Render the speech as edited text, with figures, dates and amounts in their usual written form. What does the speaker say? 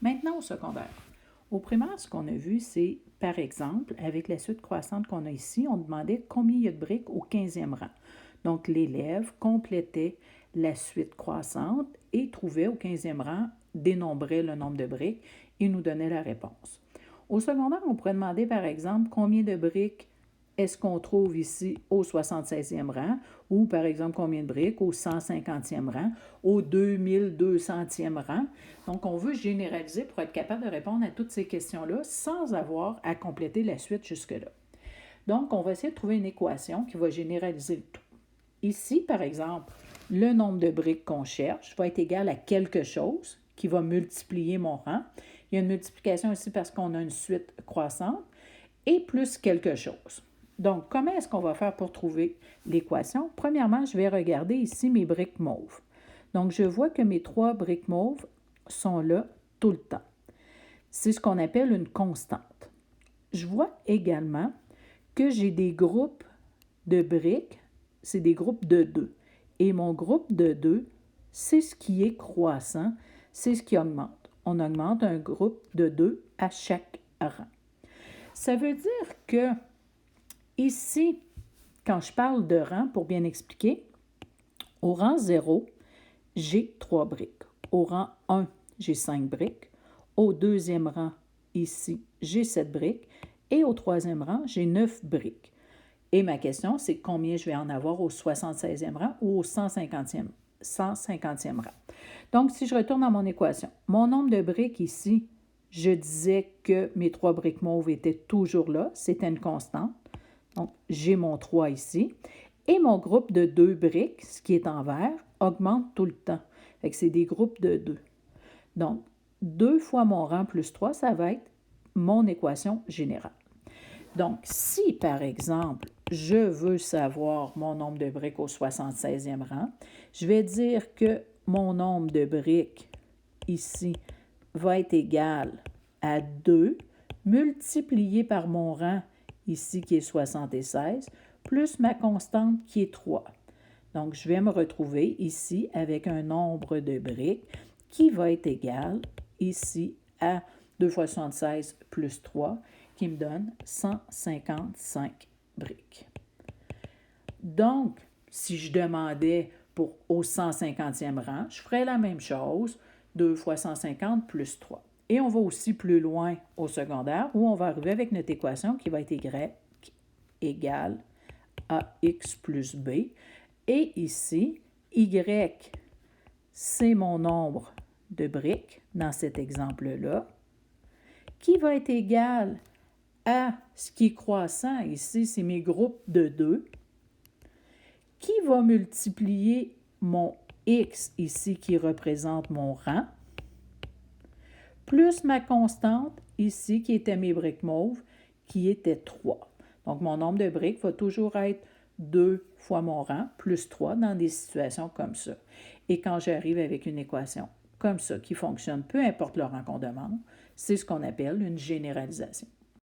Maintenant, au secondaire. Au primaire, ce qu'on a vu, c'est, par exemple, avec la suite croissante qu'on a ici, on demandait combien il y a de briques au 15e rang. Donc, l'élève complétait la suite croissante et trouvait au 15e rang, dénombrait le nombre de briques et nous donnait la réponse. Au secondaire, on pourrait demander, par exemple, combien de briques est-ce qu'on trouve ici au 76e rang ou, par exemple, combien de briques au 150e rang, au 2200e rang. Donc, on veut généraliser pour être capable de répondre à toutes ces questions-là sans avoir à compléter la suite jusque-là. Donc, on va essayer de trouver une équation qui va généraliser le tout. Ici, par exemple, le nombre de briques qu'on cherche va être égal à quelque chose qui va multiplier mon rang. Il y a une multiplication ici parce qu'on a une suite croissante et plus quelque chose. Donc, comment est-ce qu'on va faire pour trouver l'équation? Premièrement, je vais regarder ici mes briques mauves. Donc, je vois que mes 3 briques mauves sont là tout le temps. C'est ce qu'on appelle une constante. Je vois également que j'ai des groupes de briques, c'est des groupes de 2. Et mon groupe de 2, c'est ce qui est croissant, c'est ce qui augmente. On augmente un groupe de 2 à chaque rang. Ça veut dire que ici, quand je parle de rang, pour bien expliquer, au rang 0, j'ai 3 briques. Au rang 1, j'ai 5 briques. Au deuxième rang, ici, j'ai 7 briques. Et au troisième rang, j'ai 9 briques. Et ma question, c'est combien je vais en avoir au 76e rang ou au 150e rang. Donc, si je retourne à mon équation, mon nombre de briques ici, je disais que mes 3 briques mauves étaient toujours là. C'était une constante. Donc, j'ai mon 3 ici. Et mon groupe de 2 briques, ce qui est en vert, augmente tout le temps. Fait que c'est des groupes de 2. Donc, 2 fois mon rang plus 3, ça va être mon équation générale. Donc, si, par exemple, je veux savoir mon nombre de briques au 76e rang, je vais dire que mon nombre de briques ici va être égal à 2 multiplié par mon rang ici qui est 76, plus ma constante qui est 3. Donc, je vais me retrouver ici avec un nombre de briques qui va être égal ici à 2 fois 76 plus 3, qui me donne 155 briques. Donc, si je demandais au 150e rang, je ferais la même chose, 2 fois 150 plus 3. Et on va aussi plus loin au secondaire où on va arriver avec notre équation qui va être Y égale à X plus B. Et ici, Y, c'est mon nombre de briques dans cet exemple-là, qui va être égal à ce qui est croissant. Ici, c'est mes groupes de 2, qui va multiplier mon X ici qui représente mon rang, plus ma constante ici qui était mes briques mauves, qui était 3. Donc, mon nombre de briques va toujours être 2 fois mon rang, plus 3 dans des situations comme ça. Et quand j'arrive avec une équation comme ça qui fonctionne, peu importe le rang qu'on demande, c'est ce qu'on appelle une généralisation.